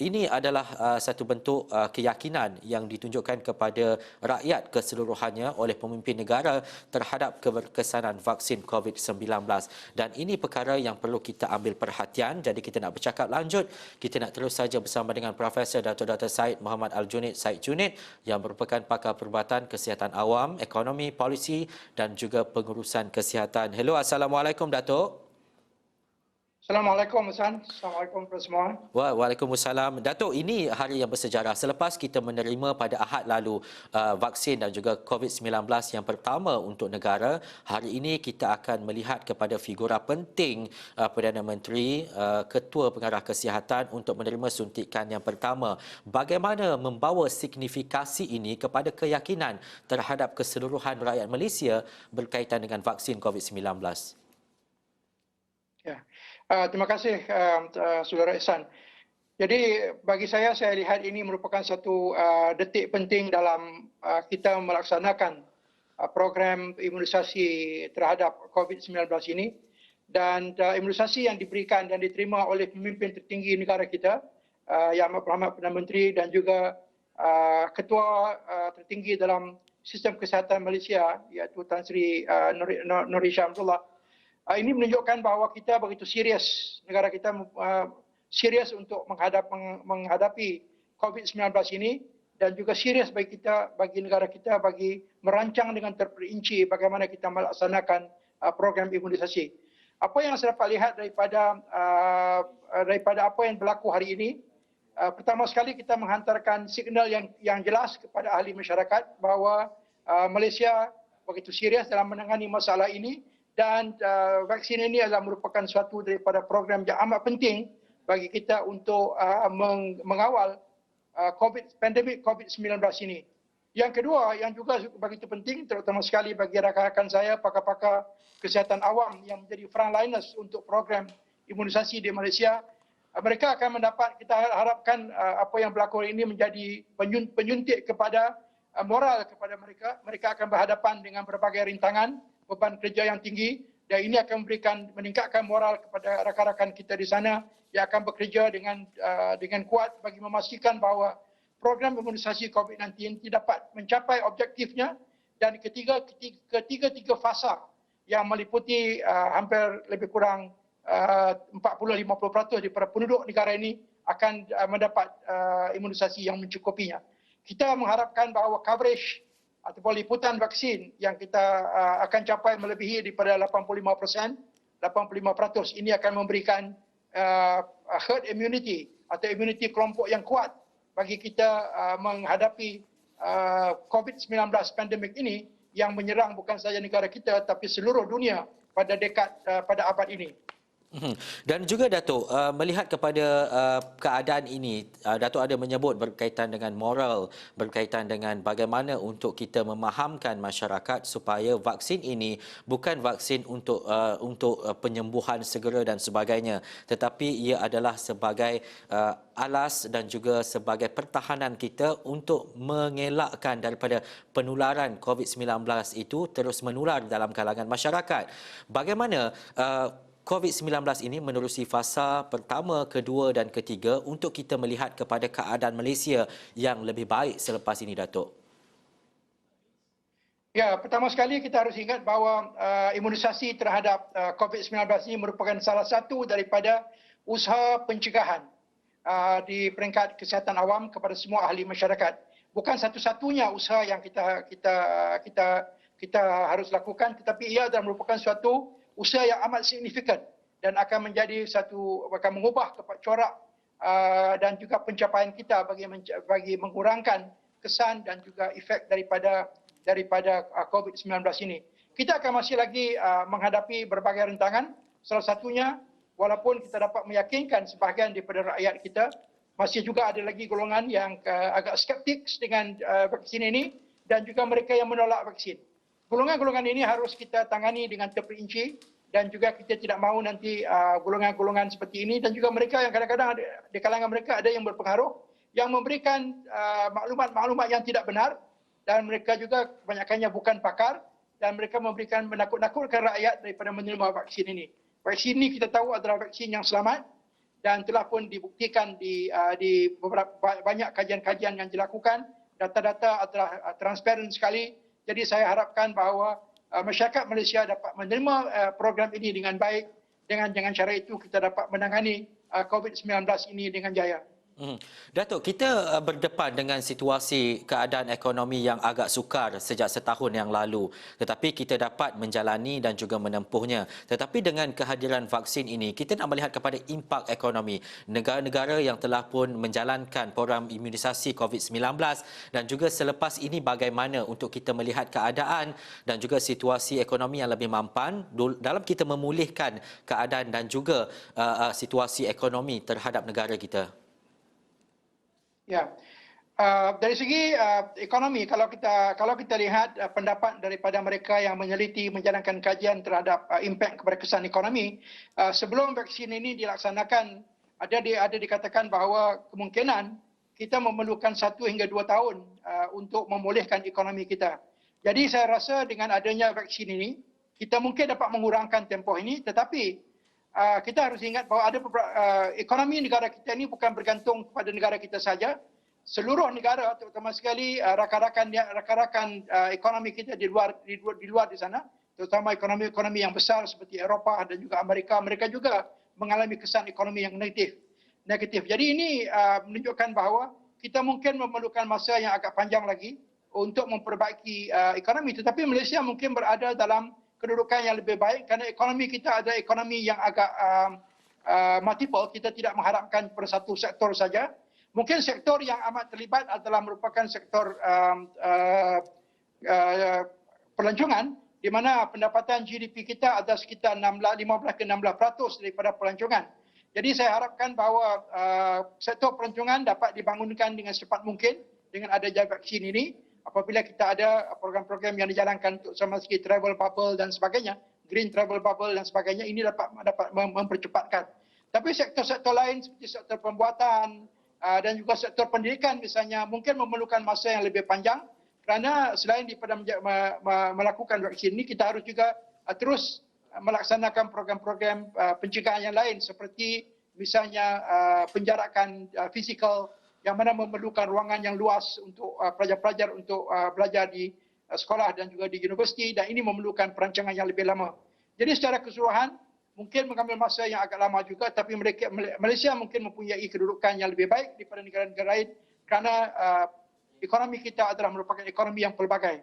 ini adalah satu bentuk keyakinan yang ditunjukkan kepada rakyat keseluruhannya oleh pemimpin negara terhadap keberkesanan vaksin COVID-19. Dan ini perkara yang perlu kita ambil perhatian. Jadi kita nak bercakap lanjut, kita nak terus saja bersama dengan Profesor Dato' Dr. Syed Muhammad Al-Junid Syed Junid yang merupakan pakar perubatan kesihatan awam, ekonomi, polisi dan juga pengurusan kesihatan. Hello, Assalamualaikum Dato'. Assalamualaikum Hasan. Assalamualaikum kepada semua. Waalaikumsalam. Datuk, ini hari yang bersejarah. Selepas kita menerima pada Ahad lalu vaksin dan juga COVID-19 yang pertama untuk negara, hari ini kita akan melihat kepada figura penting Perdana Menteri, Ketua Pengarah Kesihatan untuk menerima suntikan yang pertama. Bagaimana membawa signifikasi ini kepada keyakinan terhadap keseluruhan rakyat Malaysia berkaitan dengan vaksin COVID-19? Ya. Terima kasih Saudara Ihsan. Jadi bagi saya lihat ini merupakan satu detik penting dalam kita melaksanakan program imunisasi terhadap COVID-19 ini. Dan imunisasi yang diberikan dan diterima oleh pemimpin tertinggi negara kita, Yang Amat Berhormat Perdana Menteri dan juga Ketua tertinggi dalam sistem kesihatan Malaysia, iaitu Tan Sri Nur Hisham Abdullah. Ini menunjukkan bahawa kita begitu serius, negara kita serius untuk menghadapi COVID-19 ini dan juga serius bagi kita, bagi negara kita, bagi merancang dengan terperinci bagaimana kita melaksanakan program imunisasi. Apa yang saya dapat lihat daripada apa yang berlaku hari ini, pertama sekali kita menghantarkan signal yang jelas kepada ahli masyarakat bahawa Malaysia begitu serius dalam menangani masalah ini. Dan vaksin ini adalah merupakan suatu daripada program yang amat penting bagi kita untuk mengawal pandemik COVID-19 ini. Yang kedua, yang juga begitu penting, terutama sekali bagi rakan-rakan saya, pakar-pakar kesihatan awam yang menjadi frontliners untuk program imunisasi di Malaysia, mereka akan mendapat, kita harapkan apa yang berlaku ini menjadi penyuntik kepada moral kepada mereka. Mereka akan berhadapan dengan berbagai rintangan, beban kerja yang tinggi, dan ini akan meningkatkan moral kepada rakan-rakan kita di sana yang akan bekerja dengan kuat bagi memastikan bahawa program imunisasi COVID-19 dapat mencapai objektifnya dan ketiga fasa yang meliputi hampir lebih kurang 40-50% daripada penduduk negara ini akan mendapat imunisasi yang mencukupinya. Kita mengharapkan bahawa coverage ataupun liputan vaksin yang kita akan capai melebihi daripada 85%, 85% ini akan memberikan herd immunity atau immunity kelompok yang kuat bagi kita menghadapi COVID-19 pandemik ini yang menyerang bukan sahaja negara kita tapi seluruh dunia pada abad ini. Dan juga Datuk, melihat kepada keadaan ini, Datuk ada menyebut berkaitan dengan moral, berkaitan dengan bagaimana untuk kita memahamkan masyarakat supaya vaksin ini bukan vaksin untuk penyembuhan segera dan sebagainya, tetapi ia adalah sebagai alas dan juga sebagai pertahanan kita untuk mengelakkan daripada penularan COVID-19 itu terus menular dalam kalangan masyarakat. Bagaimana COVID-19 ini menerusi fasa pertama, kedua dan ketiga untuk kita melihat kepada keadaan Malaysia yang lebih baik selepas ini, Datuk? Ya, pertama sekali kita harus ingat bahawa imunisasi terhadap COVID-19 ini merupakan salah satu daripada usaha pencegahan di peringkat kesihatan awam kepada semua ahli masyarakat. Bukan satu-satunya usaha yang kita harus lakukan, tetapi ia adalah merupakan suatu usaha yang amat signifikan dan akan mengubah corak dan juga pencapaian kita bagi mengurangkan kesan dan juga efek daripada COVID-19 ini. Kita akan masih lagi menghadapi berbagai rintangan. Salah satunya, walaupun kita dapat meyakinkan sebahagian daripada rakyat kita, masih juga ada lagi golongan yang agak skeptik dengan vaksin ini dan juga mereka yang menolak vaksin. Golongan-golongan ini harus kita tangani dengan terperinci dan juga kita tidak mahu nanti golongan-golongan seperti ini dan juga mereka yang kadang-kadang di kalangan mereka ada yang berpengaruh yang memberikan maklumat-maklumat yang tidak benar dan mereka juga kebanyakannya bukan pakar dan mereka memberikan menakut-nakutkan rakyat daripada menerima vaksin ini. Vaksin ini kita tahu adalah vaksin yang selamat dan telah pun dibuktikan di beberapa banyak kajian-kajian yang dilakukan. Data-data adalah transparan sekali. Jadi saya harapkan bahawa masyarakat Malaysia dapat menerima program ini dengan baik. Dengan cara itu kita dapat menangani COVID-19 ini dengan jaya. Datuk, kita berdepan dengan situasi keadaan ekonomi yang agak sukar sejak setahun yang lalu. Tetapi kita dapat menjalani dan juga menempuhnya. Tetapi dengan kehadiran vaksin ini, kita nak melihat kepada impak ekonomi. Negara-negara yang telah pun menjalankan program imunisasi COVID-19 dan juga selepas ini bagaimana untuk kita melihat keadaan dan juga situasi ekonomi yang lebih mampan dalam kita memulihkan keadaan dan juga situasi ekonomi terhadap negara kita. Ya, dari segi ekonomi, kalau kita lihat pendapat daripada mereka yang meneliti menjalankan kajian terhadap impak kepada kesan ekonomi, sebelum vaksin ini dilaksanakan, ada dikatakan bahawa kemungkinan kita memerlukan 1 hingga 2 tahun untuk memulihkan ekonomi kita. Jadi saya rasa dengan adanya vaksin ini, kita mungkin dapat mengurangkan tempoh ini, tetapi kita harus ingat bahawa ada ekonomi negara kita ini bukan bergantung kepada negara kita saja. Seluruh negara, terutama sekali rakan-rakan ekonomi kita di luar di sana, terutama ekonomi yang besar seperti Eropah dan juga Amerika, mereka juga mengalami kesan ekonomi yang negatif. Jadi ini menunjukkan bahawa kita mungkin memerlukan masa yang agak panjang lagi untuk memperbaiki ekonomi. Tetapi Malaysia mungkin berada dalam kedudukan yang lebih baik kerana ekonomi kita adalah ekonomi yang agak multiple. Kita tidak mengharapkan pada satu sektor saja. Mungkin sektor yang amat terlibat adalah merupakan sektor pelancongan, di mana pendapatan GDP kita ada sekitar 15 ke 16% daripada pelancongan. Jadi saya harapkan bahawa sektor pelancongan dapat dibangunkan dengan secepat mungkin dengan adanya vaksin ini. Apabila kita ada program-program yang dijalankan untuk sama sekali travel bubble dan sebagainya, green travel bubble dan sebagainya, ini dapat mempercepatkan. Tapi sektor-sektor lain seperti sektor pembuatan dan juga sektor pendidikan misalnya mungkin memerlukan masa yang lebih panjang kerana selain daripada melakukan vaksin ini, kita harus juga terus melaksanakan program-program pencegahan yang lain seperti misalnya penjarakan fizikal yang mana memerlukan ruangan yang luas untuk pelajar-pelajar untuk belajar di sekolah dan juga di universiti, dan ini memerlukan perancangan yang lebih lama. Jadi secara keseluruhan mungkin mengambil masa yang agak lama juga, tapi Malaysia mungkin mempunyai kedudukan yang lebih baik daripada negara-negara lain kerana ekonomi kita adalah merupakan ekonomi yang pelbagai.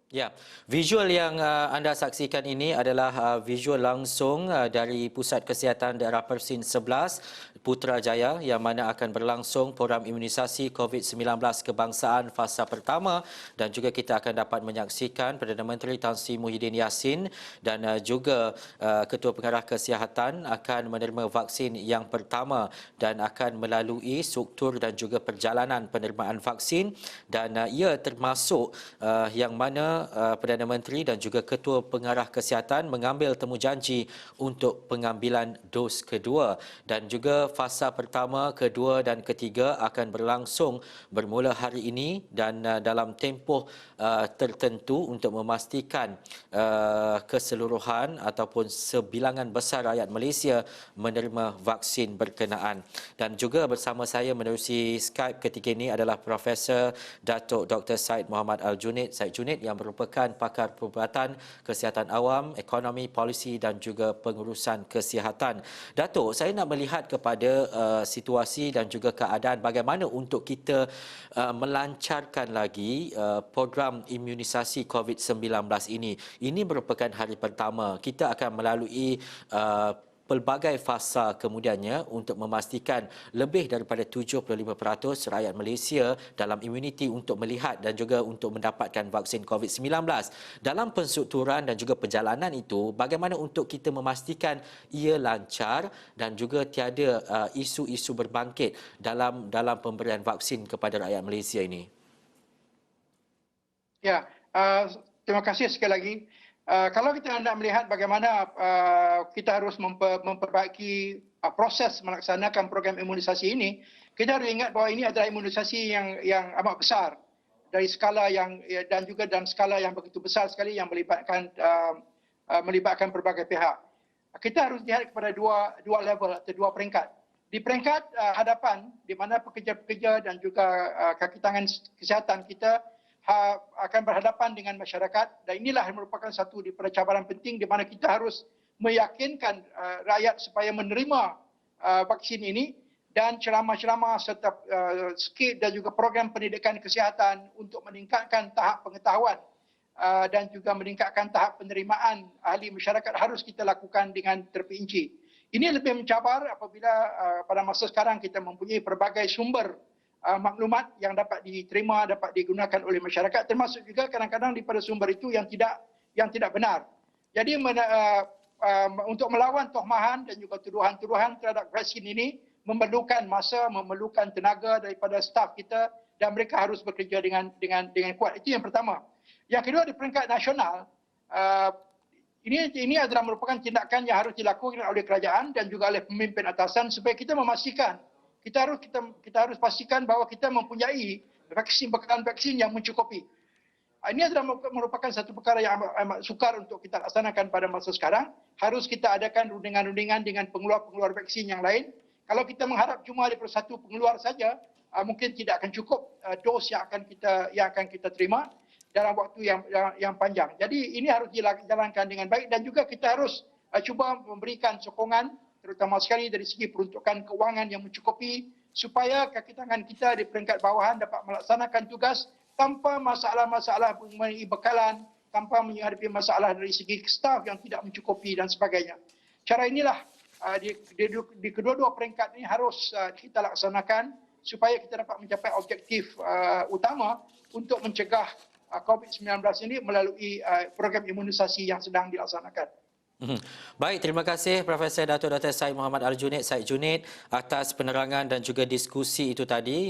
Ya, visual yang anda saksikan ini adalah visual langsung dari Pusat Kesihatan Daerah Persin 11 Putrajaya yang mana akan berlangsung program imunisasi COVID-19 kebangsaan fasa pertama, dan juga kita akan dapat menyaksikan Perdana Menteri Tan Sri Muhyiddin Yassin dan juga Ketua Pengarah Kesihatan akan menerima vaksin yang pertama dan akan melalui struktur dan juga perjalanan penerimaan vaksin, dan ia termasuk yang mana Perdana Menteri dan juga Ketua Pengarah Kesihatan mengambil temujanji untuk pengambilan dos kedua, dan juga fasa pertama, kedua dan ketiga akan berlangsung bermula hari ini dan dalam tempoh tertentu untuk memastikan keseluruhan ataupun sebilangan besar rakyat Malaysia menerima vaksin berkenaan. Dan juga bersama saya menerusi Skype ketika ini adalah Profesor Datuk Dr. Syed Muhammad Al-Junid. Syed Junid yang merupakan pakar perubatan, kesihatan awam, ekonomi, polisi dan juga pengurusan kesihatan. Datuk, saya nak melihat kepada situasi dan juga keadaan bagaimana untuk kita melancarkan lagi program imunisasi COVID-19 ini. Ini merupakan hari pertama. Kita akan melalui pelbagai fasa kemudiannya untuk memastikan lebih daripada 75% rakyat Malaysia dalam imuniti untuk melihat dan juga untuk mendapatkan vaksin COVID-19. Dalam penstrukturan dan juga perjalanan itu, bagaimana untuk kita memastikan ia lancar dan juga tiada isu-isu berbangkit dalam pemberian vaksin kepada rakyat Malaysia ini? Ya, terima kasih sekali lagi. Kalau kita hendak melihat bagaimana kita harus memperbaiki proses melaksanakan program imunisasi ini, kita harus ingat bahawa ini adalah imunisasi yang amat besar dari skala dan juga dalam skala yang begitu besar sekali yang melibatkan berbagai pihak. Kita harus lihat kepada dua level atau dua peringkat. Di peringkat hadapan, di mana pekerja-pekerja dan juga kaki tangan kesihatan kita akan berhadapan dengan masyarakat, dan inilah merupakan satu di cabaran penting di mana kita harus meyakinkan rakyat supaya menerima vaksin ini, dan ceramah-ceramah serta skip dan juga program pendidikan kesihatan untuk meningkatkan tahap pengetahuan dan juga meningkatkan tahap penerimaan ahli masyarakat harus kita lakukan dengan terperinci. Ini lebih mencabar apabila pada masa sekarang kita mempunyai pelbagai sumber maklumat yang dapat diterima, dapat digunakan oleh masyarakat, termasuk juga kadang-kadang daripada sumber itu yang tidak benar. Jadi untuk melawan tohmahan dan juga tuduhan-tuduhan terhadap vaksin ini memerlukan masa, memerlukan tenaga daripada staf kita, dan mereka harus bekerja dengan kuat. Itu yang pertama. Yang kedua, di peringkat nasional, ini adalah merupakan tindakan yang harus dilakukan oleh kerajaan dan juga oleh pemimpin atasan supaya kita memastikan, kita harus pastikan bahawa kita mempunyai bekalan vaksin yang mencukupi. Ini adalah merupakan satu perkara yang amat sukar untuk kita laksanakan pada masa sekarang. Harus kita adakan rundingan-rundingan dengan pengeluar-pengeluar vaksin yang lain. Kalau kita mengharap cuma daripada satu pengeluar saja, mungkin tidak akan cukup dos yang akan kita terima dalam waktu yang panjang. Jadi ini harus dijalankan dengan baik, dan juga kita harus cuba memberikan sokongan terutama sekali dari segi peruntukan keuangan yang mencukupi supaya kaki tangan kita di peringkat bawahan dapat melaksanakan tugas tanpa masalah-masalah mengenai bekalan, tanpa menghadapi masalah dari segi staf yang tidak mencukupi dan sebagainya. Cara inilah di kedua-dua peringkat ini harus kita laksanakan supaya kita dapat mencapai objektif utama untuk mencegah COVID-19 ini melalui program imunisasi yang sedang dilaksanakan. Baik, terima kasih Profesor Dato' Dr. Syed Muhammad Al-Junaid, Syed Junaid, atas penerangan dan juga diskusi itu tadi.